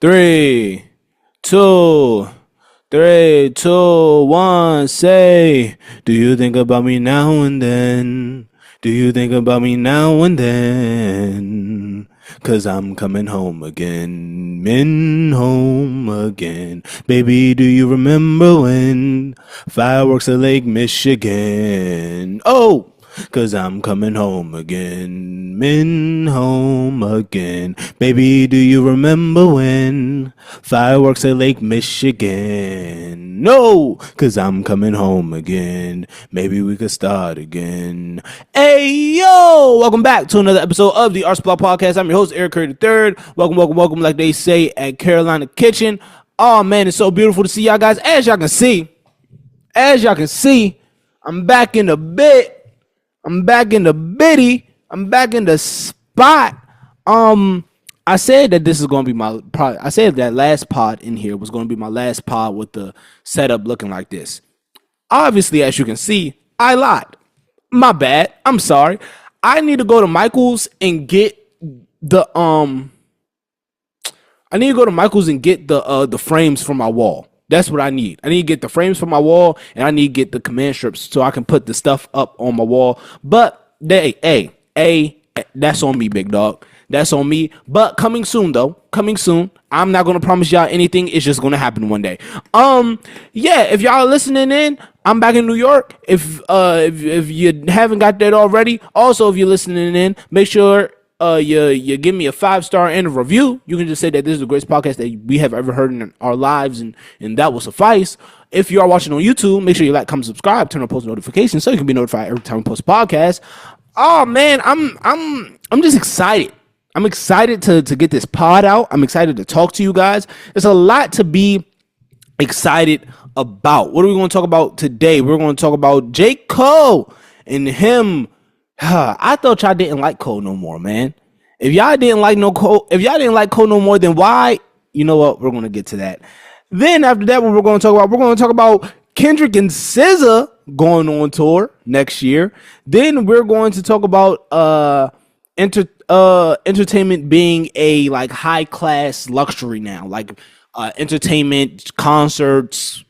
Three, two, three, two, one. Say, do you think about me now and then? Do you think about me now and then? 'Cause I'm coming home again, home again. Baby, do you remember when fireworks at Lake Michigan? Oh! 'Cause I'm coming home again, home again. Baby, do you remember when fireworks at Lake Michigan? No, 'cause I'm coming home again. Maybe we could start again. Hey, yo! Welcome back to another episode of the Art Supply Podcast. I'm your host, Eric Curry III. Welcome, like they say at Carolina Kitchen. Oh, man, it's so beautiful to see y'all guys. As y'all can see, I'm back in the bit. I'm back in the bitty. I'm back in the spot. I said that this is going to be my pod. I said that last pod in here was going to be my last pod with the setup looking like this. Obviously, as you can see, I lied. My bad. I'm sorry. I need to go to Michael's and get the the frames for my wall. That's what I need. I need to get the frames for my wall, and I need to get the command strips so I can put the stuff up on my wall. But that's on me, big dog. That's on me. But coming soon, though. Coming soon. I'm not gonna promise y'all anything. It's just gonna happen one day. Yeah. If y'all are listening in, I'm back in New York. If you haven't got that already, also if you're listening in, make sure you give me a 5-star and a review. You can just say that this is the greatest podcast that we have ever heard in our lives, and that will suffice. If you are watching on YouTube, make sure you like, comment, subscribe, turn on post notifications so you can be notified every time we post a podcast. Oh man, I'm just excited. I'm excited to get this pod out. I'm excited to talk to you guys. There's a lot to be excited about. What are we going to talk about today? We're going to talk about J. Cole and him. I thought y'all didn't like Cole no more, man. If y'all didn't like Cole no more, then why? You know what? We're gonna get to that. Then after that, what we're gonna talk about Kendrick and SZA going on tour next year. Then we're going to talk about entertainment being a like high class luxury now, like entertainment, concerts,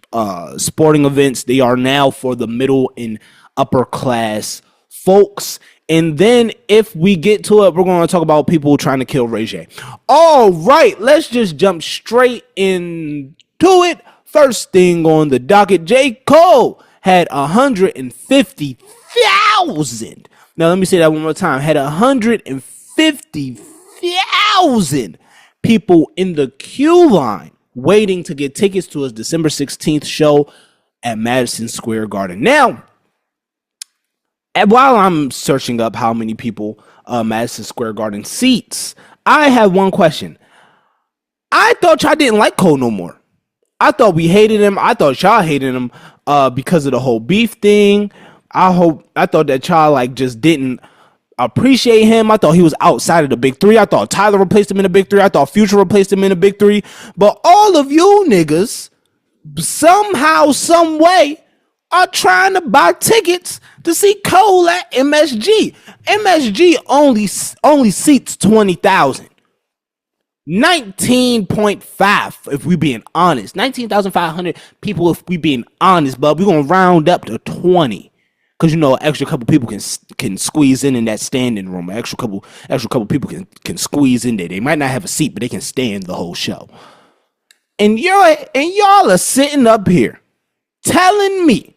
sporting events. They are now for the middle and upper class folks. And then if we get to it, we're going to talk about people trying to kill Ray J. All right, let's just jump straight into it. First thing on the docket, J. Cole had 150,000. Now let me say that one more time. Had 150,000 people in the queue line waiting to get tickets to his December 16th show at Madison Square Garden. Now, and while I'm searching up how many people Madison Square Garden seats, I have one question. I thought y'all didn't like Cole no more. I thought we hated him. I thought y'all hated him because of the whole beef thing. I thought that y'all like just didn't appreciate him. I thought he was outside of the big three. I thought Tyler replaced him in the big three. I thought Future replaced him in the big three. But all of you niggas, somehow, some way, are trying to buy tickets to see Cole at MSG. MSG only seats 20,000. 19.5 if we being honest. 19,500 people if we being honest, but we're going to round up to 20. Because, you know, an extra couple people can squeeze in that standing room. An extra couple people can squeeze in there. They might not have a seat, but they can stand the whole show. And y'all are sitting up here telling me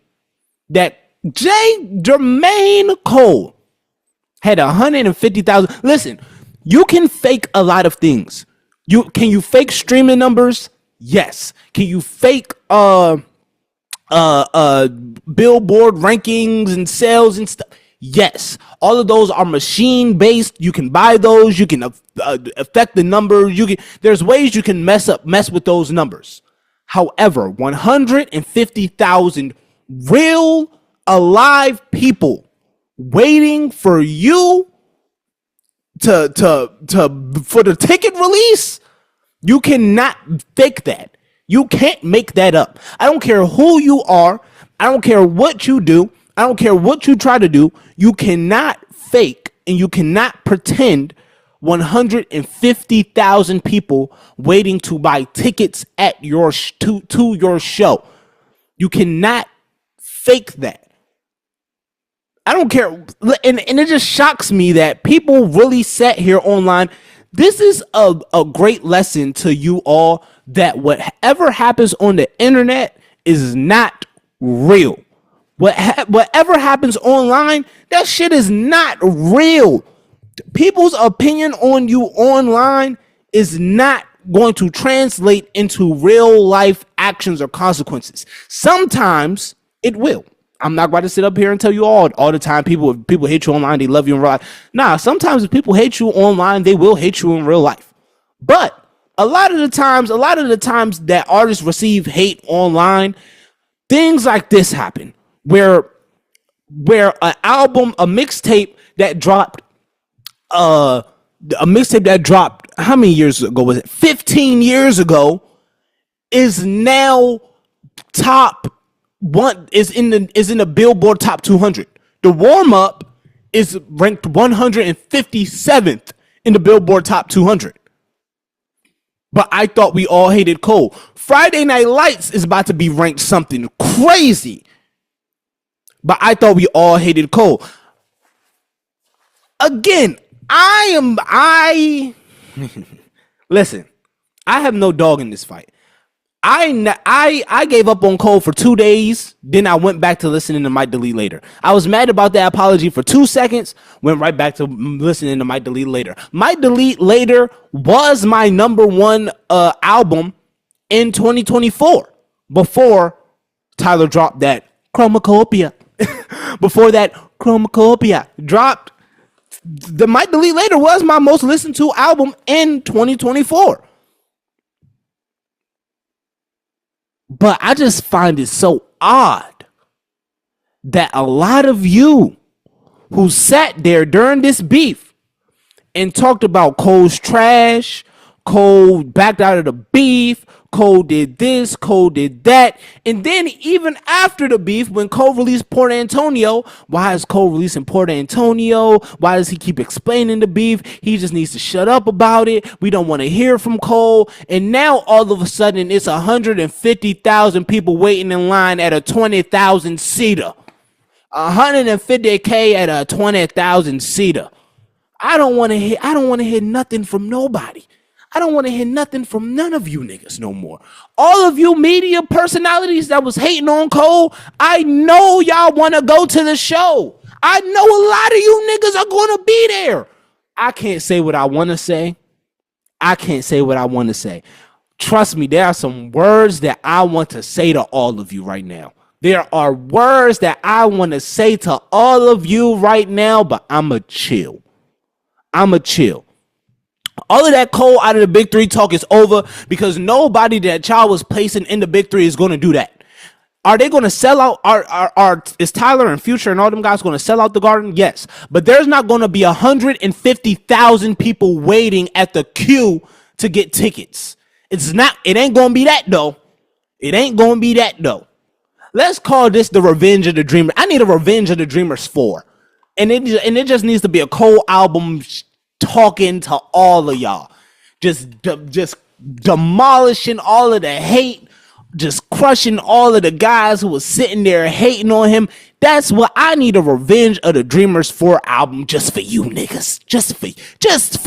that Jermaine Cole had 150,000. Listen, you can fake a lot of things. Can you fake streaming numbers? Yes. Can you fake Billboard rankings and sales and stuff? Yes. All of those are machine based. You can buy those. You can affect the numbers. There's ways you can mess with those numbers. However, 150,000 real alive people waiting for you for the ticket release, you cannot fake that. You can't make that up. I don't care who you are. I don't care what you do. I don't care what you try to do. You cannot fake and you cannot pretend 150,000 people waiting to buy tickets at to your show. You cannot fake that. I don't care. And it just shocks me that people really sat here online. This is a great lesson to you all that whatever happens on the internet is not real. Whatever happens online, that shit is not real. People's opinion on you online is not going to translate into real life actions or consequences. Sometimes it will. I'm not about to sit up here and tell you all the time people hate you online, they love you in real life. Nah, sometimes if people hate you online, they will hate you in real life. But a lot of the times that artists receive hate online, things like this happen where an album, a mixtape that dropped how many years ago was it? 15 years ago is now top one, is in the Billboard Top 200. The warm up is ranked 157th in the Billboard Top 200. But I thought we all hated Cole. Friday Night Lights is about to be ranked something crazy. But I thought we all hated Cole. Again, listen, I have no dog in this fight. I gave up on Cole for 2 days. Then I went back to listening to Might Delete Later. I was mad about that apology for 2 seconds. Went right back to listening to Might Delete Later. Might Delete Later was my number one album in 2024 before Tyler dropped that Chromacopia. Before that Chromacopia dropped, the Might Delete Later was my most listened to album in 2024. But I just find it so odd that a lot of you who sat there during this beef and talked about Cole's trash, Cole backed out of the beef, Cole did this, Cole did that. And then even after the beef, when Cole released Port Antonio, why is Cole releasing Port Antonio? Why does he keep explaining the beef? He just needs to shut up about it. We don't want to hear from Cole. And now all of a sudden it's 150,000 people waiting in line at a 20,000 seater. 150K at a 20,000 seater. I don't want to hear nothing from nobody. I don't want to hear nothing from none of you niggas no more. All of you media personalities that was hating on Cole, I know y'all want to go to the show. I know a lot of you niggas are going to be there. I can't say what I want to say. Trust me, there are some words that I want to say to all of you right now. There are words that I want to say to all of you right now, but I'ma chill. All of that Cole out of the big three talk is over because nobody that y'all was placing in the big three is going to do that. Are they going to sell out? Is Tyler and Future and all them guys going to sell out the Garden? Yes. But there's not going to be 150,000 people waiting at the queue to get tickets. It ain't going to be that though. Let's call this the Revenge of the Dreamers. I need a Revenge of the Dreamers 4. And it just needs to be a Cole album talking to all of y'all, just demolishing all of the hate, just crushing all of the guys who was sitting there hating on him. That's what I need, a Revenge of the Dreamers 4 album just for you niggas, just for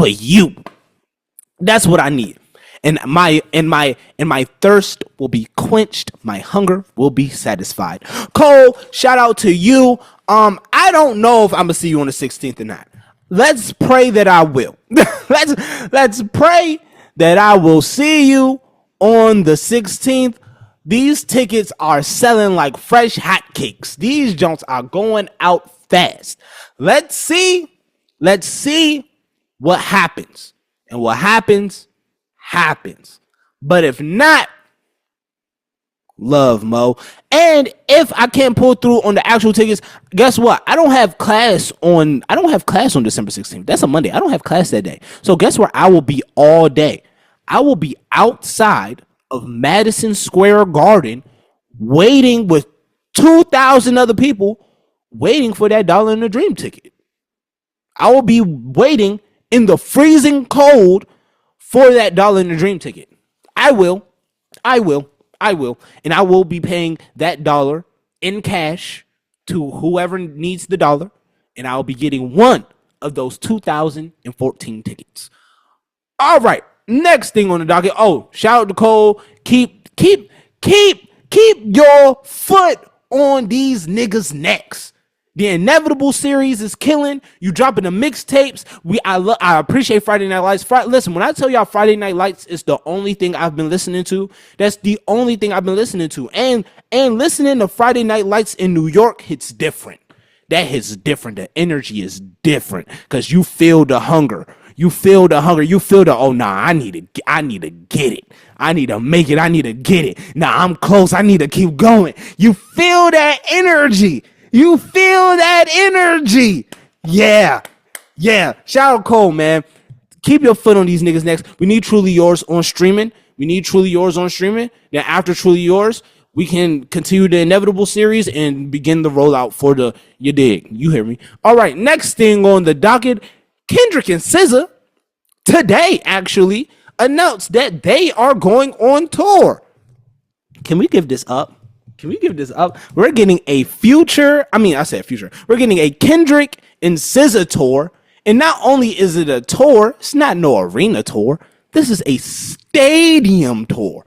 you. That's what I need. And my thirst will be quenched, my hunger will be satisfied. Cole, shout out to you. I don't know if I'm gonna see you on the 16th or not. Let's pray that I will. Let's pray that I will see you on the 16th. These tickets are selling like fresh hotcakes. These junks are going out fast. Let's see what happens. And what happens. But if not, love, Mo. And if I can't pull through on the actual tickets, guess what? I don't have class on December 16th. That's a Monday. I don't have class that day. So guess where I will be all day? I will be outside of Madison Square Garden waiting with 2,000 other people waiting for that Dollar in a Dream ticket. I will be waiting in the freezing cold for that Dollar in the Dream ticket. I will. I will. I will. And I will be paying that dollar in cash to whoever needs the dollar. And I'll be getting one of those 2014 tickets. All right. Next thing on the docket. Oh, shout out to Cole. Keep your foot on these niggas' necks. The Inevitable series is killing. You dropping the mixtapes. I appreciate Friday Night Lights. Listen, when I tell y'all Friday Night Lights is the only thing I've been listening to, that's the only thing I've been listening to. And listening to Friday Night Lights in New York hits different. That hits different. The energy is different because you feel the hunger. You feel the hunger. You feel the, oh nah, I need to get it. I need to make it. I need to get it. Nah, I'm close. I need to keep going. You feel that energy. You feel that energy. Yeah. Yeah. Shout out Cole, man. Keep your foot on these niggas' necks. We need Truly Yours on streaming. Then after Truly Yours, we can continue the Inevitable series and begin the rollout for the, you dig, you hear me. All right, next thing on the docket, Kendrick and SZA today actually announced that they are going on tour. Can we give this up? We're getting a future. We're getting a Kendrick and SZA tour. And not only is it a tour, it's not no arena tour. This is a stadium tour.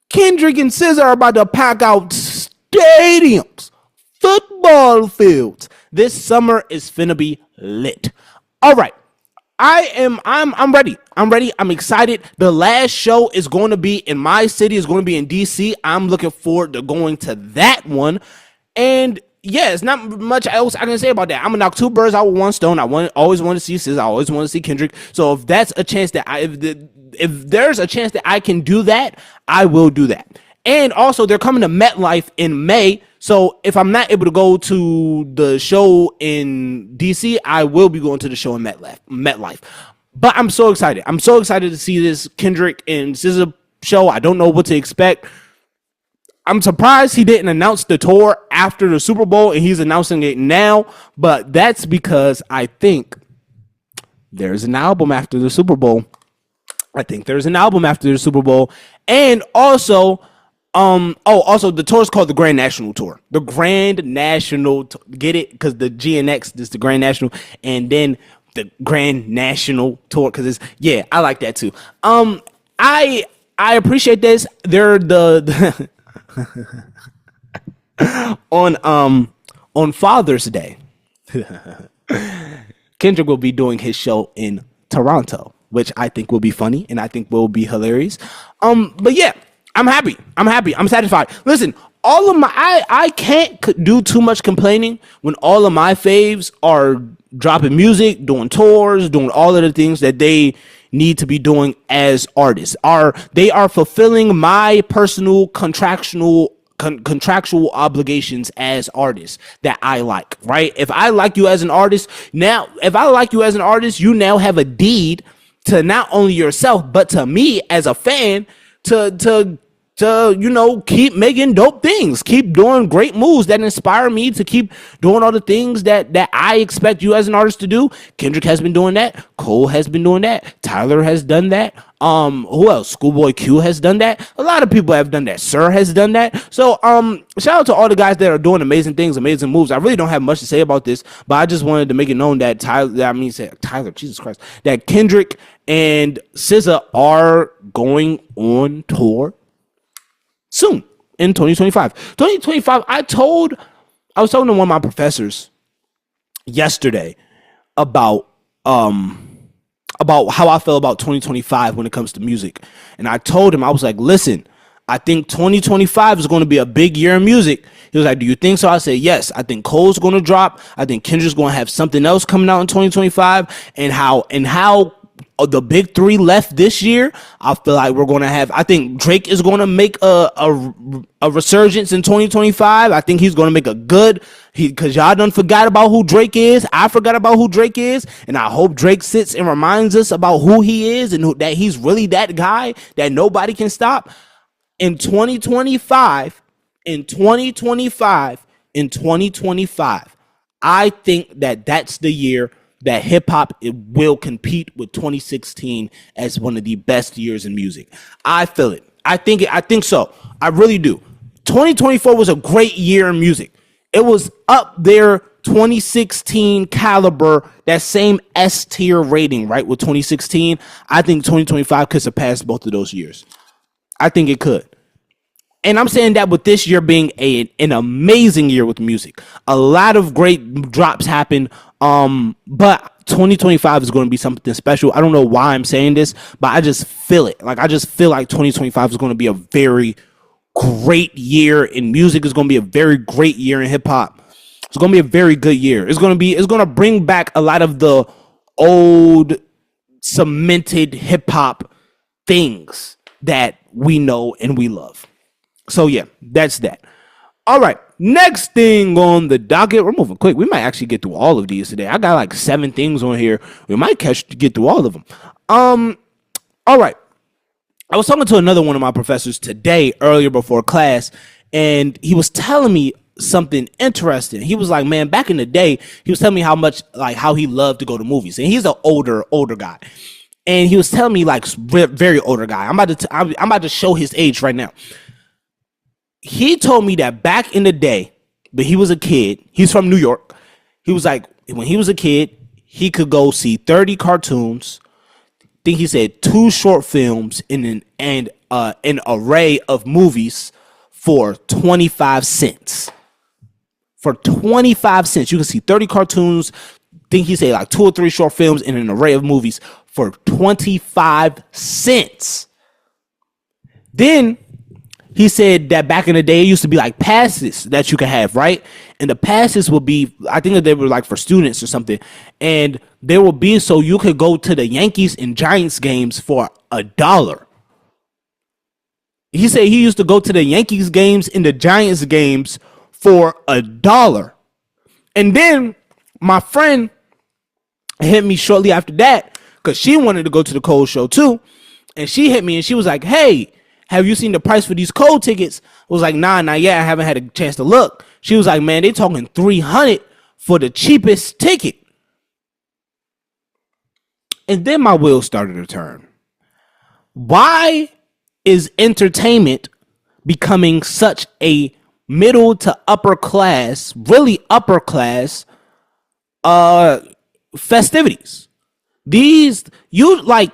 Kendrick and SZA are about to pack out stadiums, football fields. This summer is finna be lit. All right. I'm ready. I'm excited. The last show is going to be in my city. It's going to be in DC. I'm looking forward to going to that one. And yeah, it's not much else I can say about that. I'm gonna knock two birds out with one stone. Always want to see SZA. I always want to see Kendrick. So if that's a chance that if there's a chance that I can do that, I will do that. And also, they're coming to MetLife in May. So if I'm not able to go to the show in DC, I will be going to the show in MetLife. But I'm so excited. I'm so excited to see this Kendrick and SZA show. I don't know what to expect. I'm surprised he didn't announce the tour after the Super Bowl, and he's announcing it now. But that's because I think there's an album after the Super Bowl. And also, also the tour is called the Grand National Tour. The Grand National, get it? Because the GNX is the Grand National, and then the Grand National Tour because it's, yeah, I like that too. I appreciate this. They're the on Father's Day, Kendrick will be doing his show in Toronto, which I think will be funny and I think will be hilarious. But yeah, I'm happy. I'm satisfied. Listen, all of my I can't do too much complaining when all of my faves are dropping music, doing tours, doing all of the things that they need to be doing as artists. They are fulfilling my personal contractual obligations as artists that I like, right? If I like you as an artist, you now have a deed to not only yourself, but to me as a fan to keep making dope things, keep doing great moves that inspire me to keep doing all the things that I expect you as an artist to do. Kendrick has been doing that. Cole has been doing that. Tyler has done that. Who else? Schoolboy Q has done that. A lot of people have done that. Sir has done that. So, shout out to all the guys that are doing amazing things, amazing moves. I really don't have much to say about this, but I just wanted to make it known that Tyler, Jesus Christ, that Kendrick and SZA are going on tour soon in 2025. I was talking to one of my professors yesterday about how I feel about 2025 when it comes to music. And I told him, I was like, listen, I think 2025 is going to be a big year in music. He was like, do you think so? I said, yes. I think Cole's going to drop. I think Kendrick's going to have something else coming out in 2025. And how the big three left this year, I feel like we're going to have, I think Drake is going to make a resurgence in 2025. I think he's going to make because y'all done forgot about who Drake is. I forgot about who Drake is. And I hope Drake sits and reminds us about who he is and that he's really that guy that nobody can stop. In 2025, I think that's the year that hip hop will compete with 2016 as one of the best years in music. I feel it. I think so. I really do. 2024 was a great year in music. It was up there 2016 caliber, that same S tier rating, right? With 2016, I think 2025 could surpass both of those years. I think it could. And I'm saying that with this year being an amazing year with music. A lot of great drops happen. But 2025 is going to be something special. I don't know why I'm saying this, but I just feel it. Like I just feel like 2025 is going to be a very great year in music. It's going to be a very great year in hip hop. It's going to be a very good year. It's going to bring back a lot of the old cemented hip hop things that we know and we love. So yeah, that's that. All right, next thing on the docket. We're moving quick. We might actually get through all of these today. I got like 7 things on here. We might get through all of them. All right. I was talking to another one of my professors today, earlier before class, and he was telling me something interesting. He was like, man, back in the day, he was telling me how he loved to go to movies. And he's an older guy. And he was telling me, like, very older guy. I'm about to show his age right now. He told me that back in the day, but he was a kid. He's from New York. He was like, when he was a kid, he could go see 30 cartoons. I think he said 2 short films and an array of movies for 25 cents. For 25 cents, you can see 30 cartoons. I think he said like 2 or 3 short films and an array of movies for 25 cents. Then he said that back in the day, it used to be like passes that you could have, right? And the passes would be, I think that they were like for students or something. And they would be so you could go to the Yankees and Giants games for $1. He said he used to go to the Yankees games and the Giants games for $1. And then my friend hit me shortly after that because she wanted to go to the Cole show too. And she hit me and she was like, hey, have you seen the price for these Cole tickets? I was like, nah, not yet. I haven't had a chance to look. She was like, man, they talking $300 for the cheapest ticket. And then my wheels started to turn. Why is entertainment becoming such a middle to upper class, really upper class festivities? These, you like,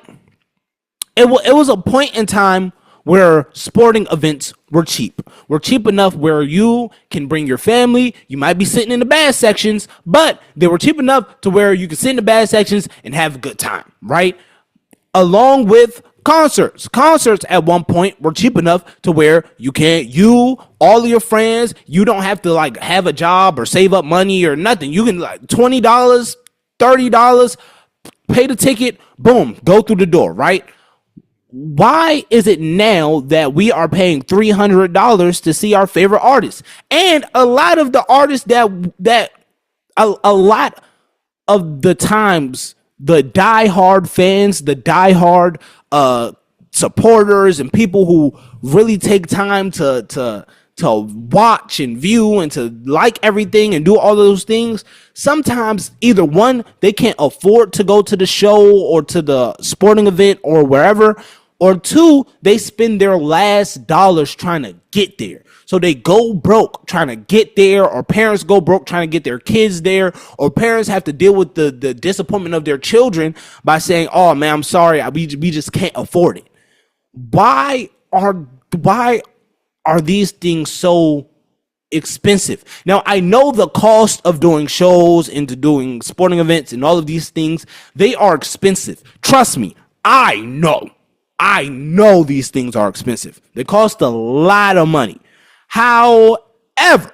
it was a point in time where sporting events were cheap. Were cheap enough where you can bring your family. You might be sitting in the bad sections, but they were cheap enough to where you can sit in the bad sections and have a good time, right? Along with concerts. Concerts at one point were cheap enough to where all of your friends, you don't have to like have a job or save up money or nothing. You can like $20, $30, pay the ticket, boom, go through the door, right? Why is it now that we are paying $300 to see our favorite artists? And a lot of the artists that a lot of the times, the diehard fans, the diehard supporters, and people who really take time to watch and view and to like everything and do all those things, sometimes either one, they can't afford to go to the show or to the sporting event or wherever, or 2, they spend their last dollars trying to get there. So they go broke trying to get there, or parents go broke trying to get their kids there, or parents have to deal with the disappointment of their children by saying, oh man, I'm sorry, we just can't afford it. Why are these things so expensive? Now, I know the cost of doing shows and to doing sporting events and all of these things, they are expensive. Trust me, I know these things are expensive. They cost a lot of money. However,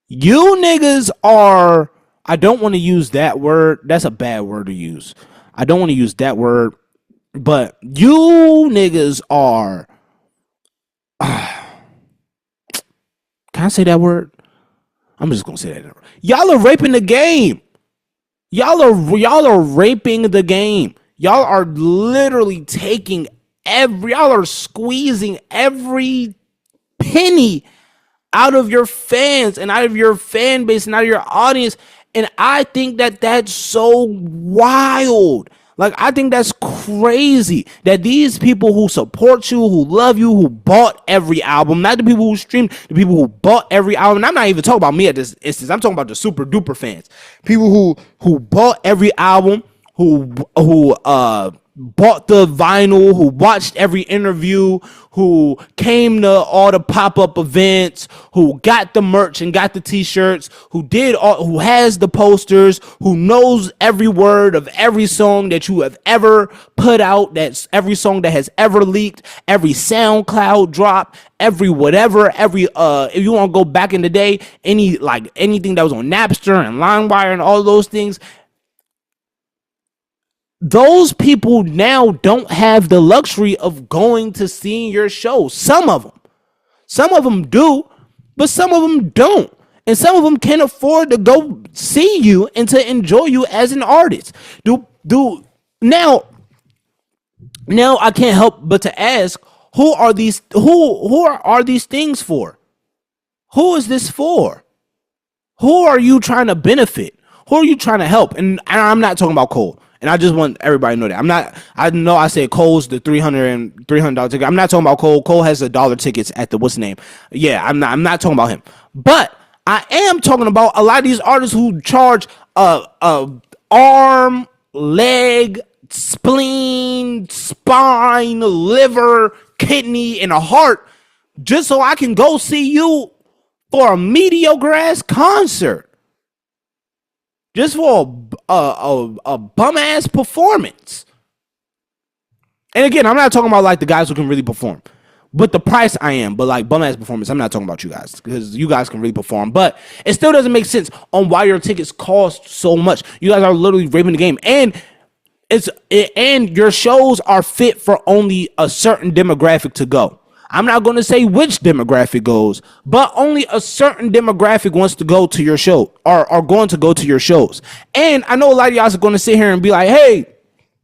you niggas are, I don't want to use that word. That's a bad word to use. I don't want to use that word, but you niggas are, can I say that word? I'm just going to say that. Y'all are raping the game. Y'all are raping the game. Y'all are literally taking y'all are squeezing every penny out of your fans and out of your fan base and out of your audience. And I think that that's so wild. Like, I think that's crazy that these people who support you, who love you, who bought every album, not the people who streamed, the people who bought every album. And I'm not even talking about me at this instance. I'm talking about the super duper fans. People who bought every album, who bought the vinyl, who watched every interview, who came to all the pop-up events, who got the merch and got the t-shirts, who has the posters, who knows every word of every song that you have ever put out, that's every song that has ever leaked, every SoundCloud drop, every whatever, if you want to go back in the day, anything that was on Napster and LimeWire and all those things. Those people now don't have the luxury of going to seeing your show. Some of them do, but some of them don't. And some of them can't afford to go see you and to enjoy you as an artist. Now I can't help but to ask, who are these things for? Who is this for? Who are you trying to benefit? Who are you trying to help? And I'm not talking about Cole. And I just want everybody to know that. I know I said Cole's the $300 ticket. I'm not talking about Cole. Cole has the dollar tickets at the, what's the name? Yeah, I'm not talking about him. But I am talking about a lot of these artists who charge arm, leg, spleen, spine, liver, kidney, and a heart just so I can go see you for a mediocre ass concert. Just for a bum ass performance. And again, I'm not talking about like the guys who can really perform. But the price I am. But like bum ass performance, I'm not talking about you guys. Because you guys can really perform. But it still doesn't make sense on why your tickets cost so much. You guys are literally raping the game. And your shows are fit for only a certain demographic to go. I'm not going to say which demographic goes, but only a certain demographic wants to go to your show or are going to go to your shows. And I know a lot of y'all are going to sit here and be like, hey,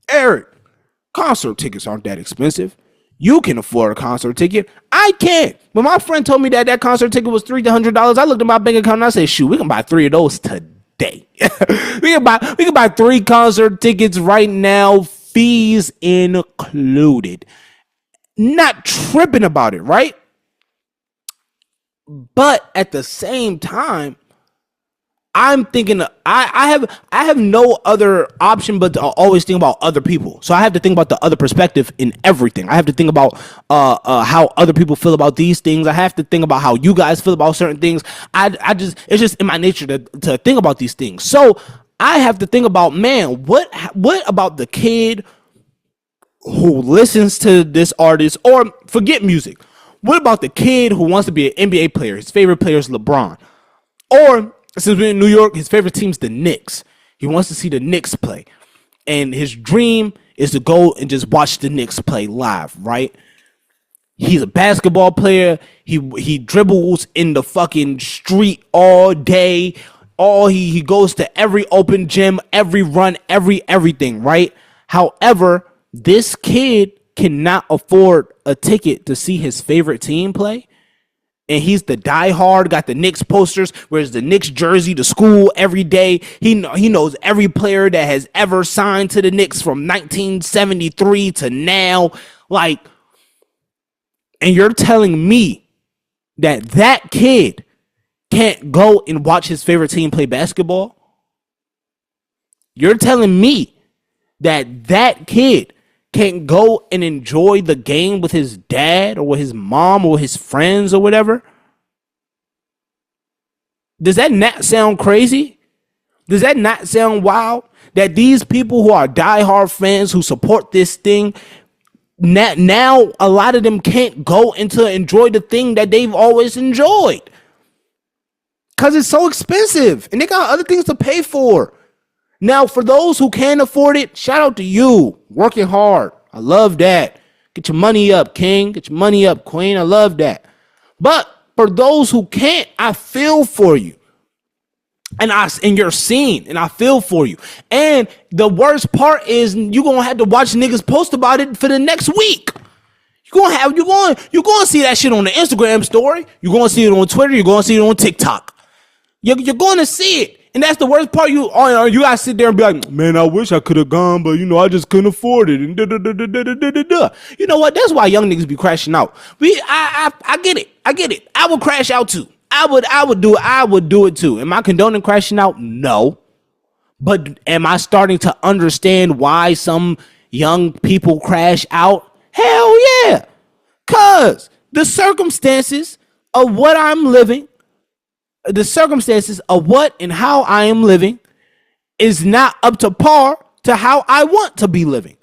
Eric, concert tickets aren't that expensive. You can afford a concert ticket. I can't. But my friend told me that concert ticket was $300. I looked at my bank account and I said, shoot, we can buy 3 of those today. we can buy 3 concert tickets right now, fees included. Not tripping about it, right? But at the same time, I'm thinking I have no other option but to always think about other people. So I have to think about the other perspective in everything. I have to think about how other people feel about these things. I have to think about how you guys feel about certain things. It's just in my nature to think about these things. So I have to think about, man, what about the kid who listens to this artist, or forget music. What about the kid who wants to be an NBA player? His favorite player is LeBron. Or, since we're in New York, his favorite team's the Knicks. He wants to see the Knicks play. And his dream is to go and just watch the Knicks play live, right? He's a basketball player. He dribbles in the fucking street all day. He goes to every open gym, every run, everything, right? However, this kid cannot afford a ticket to see his favorite team play. And he's the diehard, got the Knicks posters, wears the Knicks jersey to school every day. He knows every player that has ever signed to the Knicks from 1973 to now. Like, and you're telling me that kid can't go and watch his favorite team play basketball? You're telling me that kid can't go and enjoy the game with his dad or with his mom or his friends or whatever? Does that not sound crazy? Does that not sound wild? That these people who are diehard fans who support this thing, now a lot of them can't go and to enjoy the thing that they've always enjoyed. Because it's so expensive and they got other things to pay for. Now, for those who can afford it, shout out to you. Working hard. I love that. Get your money up, king. Get your money up, queen. I love that. But for those who can't, I feel for you. And you're seen, and I feel for you. And the worst part is you're going to have to watch niggas post about it for the next week. You're going to see that shit on the Instagram story. You're going to see it on Twitter. You're going to see it on TikTok. You're going to see it. And that's the worst part. You gotta sit there and be like, man, I wish I could have gone, but I just couldn't afford it. And you know what? That's why young niggas be crashing out. I get it. I get it. I would crash out too. I would do it too. Am I condoning crashing out? No. But am I starting to understand why some young people crash out? Hell yeah. Cause the circumstances of what I'm living, the circumstances of what and how I am living is not up to par to how I want to be living.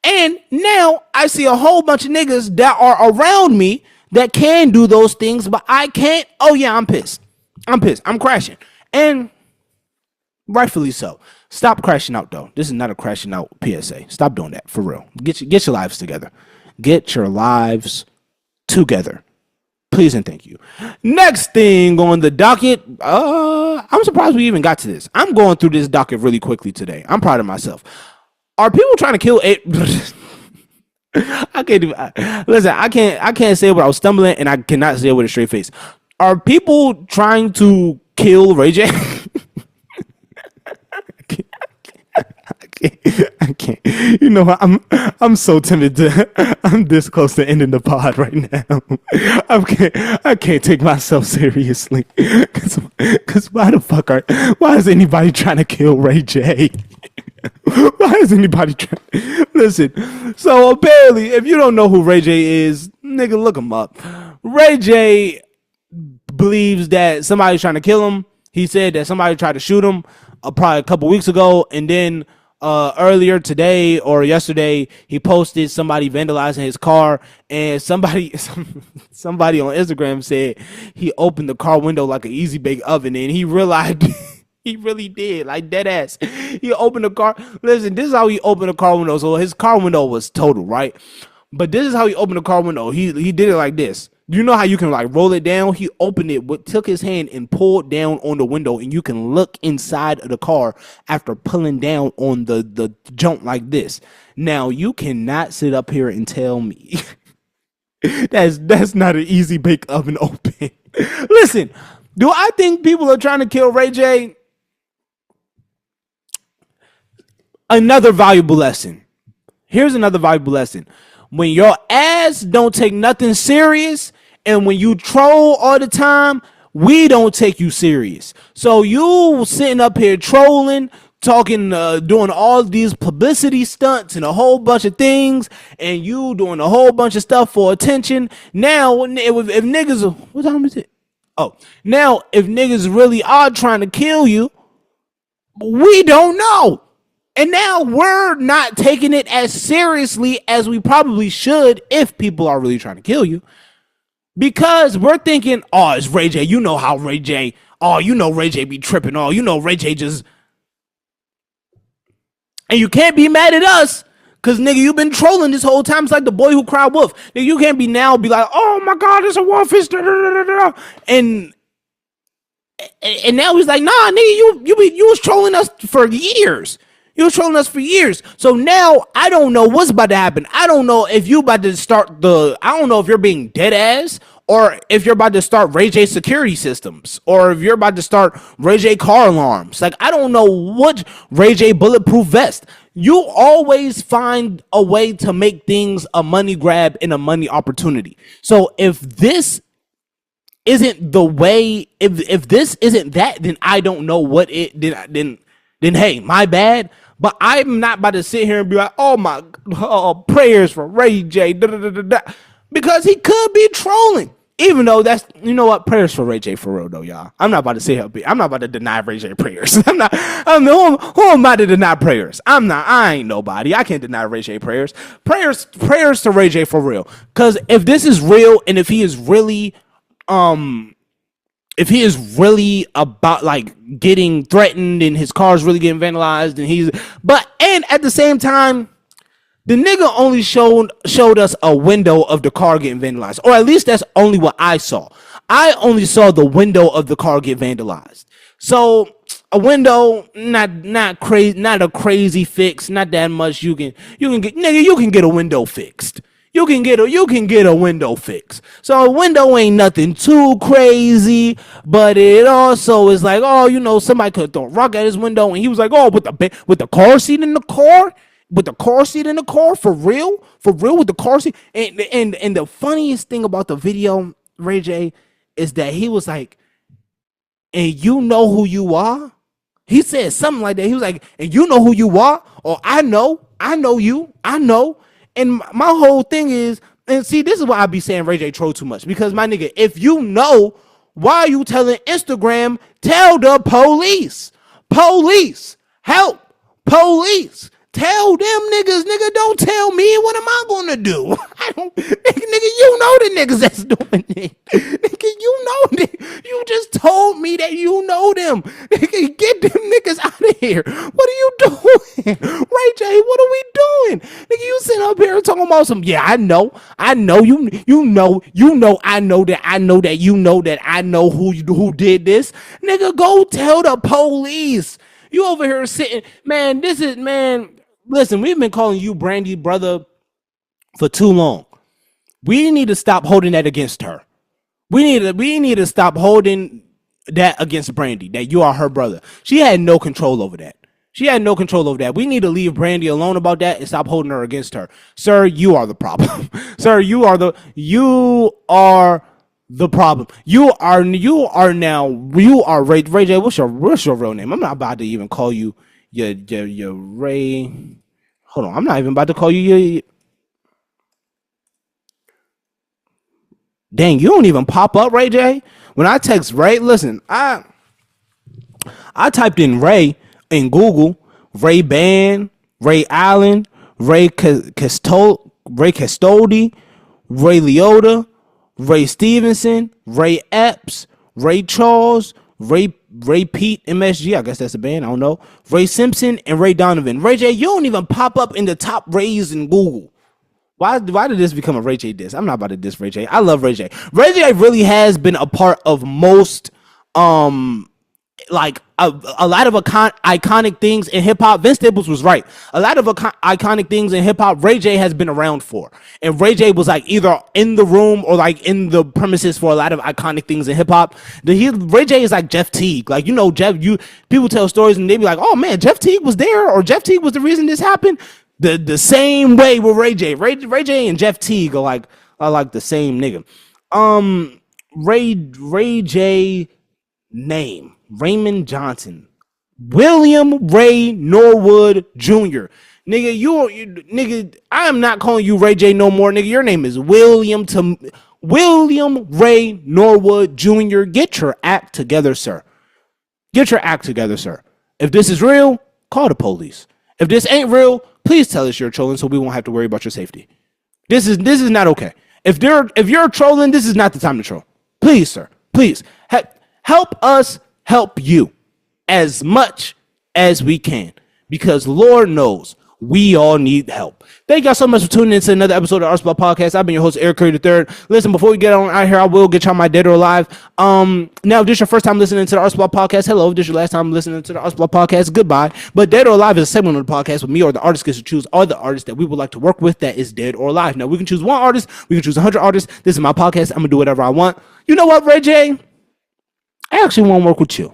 And now I see a whole bunch of niggas that are around me that can do those things, but I can't. Oh yeah, I'm pissed. I'm crashing. And rightfully so. Stop crashing out though. This is not a crashing out PSA. Stop doing that for real. Get your lives together. Get your lives together. Please and thank you. Next thing on the docket. I'm surprised we even got to this. I'm going through this docket really quickly today. I'm proud of myself. Are people trying to kill I can't even listen. I can't say it without stumbling, and I cannot say it with a straight face. Are people trying to kill Ray J? I can't. You know what? I'm so timid to. I'm this close to ending the pod right now. I can't take myself seriously. Cause why is anybody trying to kill Ray J? Why is anybody trying? Listen. So apparently, if you don't know who Ray J is, nigga, look him up. Ray J believes that somebody's trying to kill him. He said that somebody tried to shoot him probably a couple weeks ago, and then earlier today or yesterday, he posted somebody vandalizing his car, and somebody on Instagram said he opened the car window like an easy bake oven, and he realized he really did, like dead ass. He opened the car. Listen, this is how he opened the car window. So his car window was total, right? But this is how he opened the car window. He did it like this. You know how you can like roll it down? He opened it, took his hand and pulled down on the window, and you can look inside of the car after pulling down on the junk like this. Now you cannot sit up here and tell me that's not an easy bake oven open. Listen, do I think people are trying to kill Ray J? Another valuable lesson. Here's another valuable lesson. When your ass don't take nothing serious, and when you troll all the time, we don't take you serious. So you sitting up here trolling, talking, doing all these publicity stunts and a whole bunch of things, and you doing a whole bunch of stuff for attention. Now, if niggas, what time is it? Oh, now if niggas really are trying to kill you, we don't know. And now we're not taking it as seriously as we probably should if people are really trying to kill you. Because we're thinking, oh, it's Ray J. You know how Ray J, oh, you know Ray J be tripping. Oh, you know Ray J just... And you can't be mad at us because, nigga, you've been trolling this whole time. It's like the boy who cried wolf. Nigga, you can't be like, oh, my God, it's a wolf. It's And now he's like, nah, nigga, you was trolling us for years. You was trolling us for years. So now I don't know what's about to happen. I don't know if you about to start I don't know if you're being dead ass or if you're about to start Ray J security systems or if you're about to start Ray J car alarms. Like, I don't know what Ray J bulletproof vest. You always find a way to make things a money grab and a money opportunity. So if this isn't the way, if this isn't that, then I don't know what it, then hey, my bad. But I'm not about to sit here and be like, oh prayers for Ray J, because he could be trolling. Even though that's, you know what, prayers for Ray J for real though, y'all. I'm not about to sit here. I'm not about to deny Ray J prayers. Who am I to deny prayers? I ain't nobody. I can't deny Ray J prayers. Prayers to Ray J for real. Because if this is real and if he is really about like getting threatened and his car's really getting vandalized and at the same time, the nigga only showed us a window of the car getting vandalized, or at least that's only what I saw. I only saw the window of the car get vandalized. So a window, not crazy, not a crazy fix, not that much. You can get a window fixed. you can get a window fix. So a window ain't nothing too crazy, but it also is like, oh, you know, somebody could throw a rock at his window, and he was like, oh, with the car seat in the car, with the car seat in the car, for real, with the car seat. And the funniest thing about the video, Ray J, is that he was like, and you know who you are. He said something like that. He was like, and you know who you are, or I know you, I know. And my whole thing is, and see, this is why I be saying Ray J troll too much, because my nigga, if you know, why are you telling Instagram, tell the police, help, police. Tell them niggas, nigga, don't tell me. What am I gonna do? I don't, nigga, you know the niggas that's doing it. Nigga, you know them. You just told me that you know them. Nigga, get them niggas out of here. What are you doing? Ray J, what are we doing? Nigga, you sitting up here talking about some, yeah, I know, I know who did this. Nigga, go tell the police. You over here sitting, man, listen, we've been calling you Brandy brother for too long. We need to stop holding that against her. We need to stop holding that against Brandy, that you are her brother. She had no control over that. We need to leave Brandy alone about that and stop holding her against her. Sir, you are the problem. Sir, you are the problem. You are Ray J. What's your real name? I'm not about to even call you your Ray. Hold on, I'm not even about to call you your. Dang, you don't even pop up, Ray J. When I text Ray, listen, I typed in Ray in Google, Ray Ban, Ray Allen, Ray Castodi, Ray Liotta, Ray Stevenson, Ray Epps, Ray Charles, Ray Pete MSG, I guess that's a band, I don't know. Ray Simpson and Ray Donovan. Ray J, you don't even pop up in the top Rays in Google. Why did this become a Ray J diss? I'm not about to diss Ray J. I love Ray J. Ray J really has been a part of most like a lot of iconic things in hip hop. Vince Staples was right. A lot of iconic things in hip hop, Ray J has been around for. And Ray J was like either in the room or like in the premises for a lot of iconic things in hip hop. Ray J is like Jeff Teague. Like, you know, people tell stories and they be like, oh man, Jeff Teague was there, or Jeff Teague was the reason this happened. The same way with Ray J. Ray J and Jeff Teague are like the same nigga. Ray J name, Raymond Johnson, William Ray Norwood Jr. Nigga, I am not calling you Ray J no more, nigga. Your name is William Ray Norwood Jr. Get your act together, sir. Get your act together, sir. If this is real, call the police. If this ain't real, please tell us you're trolling so we won't have to worry about your safety. This is not okay. If you're trolling, this is not the time to troll. Please, sir. Please help us help you as much as we can, because Lord knows we all need help. Thank y'all so much for tuning in to another episode of Art Spot Podcast. I've been your host, Eric Curry III. Listen, before we get on out here, I will get y'all my dead or alive. Now, if this is your first time listening to the Art Spot Podcast, hello. If this is your last time listening to the Art Spot Podcast, goodbye. But Dead or Alive is a segment of the podcast with me or the artist gets to choose all the artists that we would like to work with that is dead or alive. Now, we can choose one artist. We can choose 100 artists. This is my podcast. I'm going to do whatever I want. You know what, Ray J? I actually want to work with you.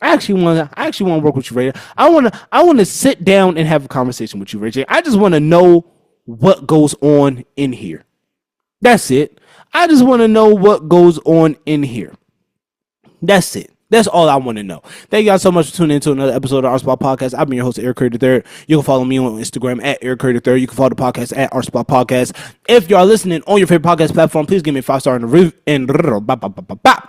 I actually want to work with you, Ray J. I want to sit down and have a conversation with you, Ray J. I just want to know what goes on in here. That's it. I just want to know what goes on in here. That's it. That's all I want to know. Thank y'all so much for tuning in to another episode of Art Spot Podcast. I've been your host, Eric Curry III. You can follow me on Instagram at Eric Curry III. You can follow the podcast at Art Spot Podcast. If you are listening on your favorite podcast platform, please give me a 5-star in the review.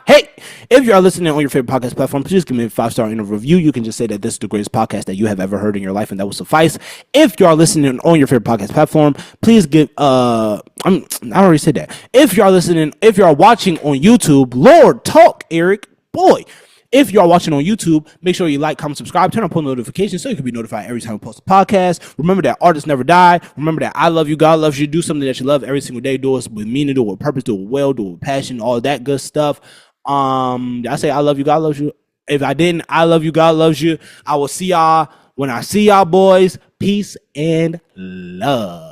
Hey, if you are listening on your favorite podcast platform, please give me a 5-star in a review. You can just say that this is the greatest podcast that you have ever heard in your life, and that will suffice. If you are listening on your favorite podcast platform, please give I already said that. If you are watching on YouTube, Lord talk, Eric, boy. If you are watching on YouTube, make sure you like, comment, subscribe, turn on post notifications so you can be notified every time we post a podcast. Remember that artists never die. Remember that I love you, God loves you. Do something that you love every single day. Do it with meaning, do it with purpose, do it well, do it with passion, all that good stuff. I say I love you, God loves you. If I didn't, I love you, God loves you. I will see y'all when I see y'all, boys. Peace and love.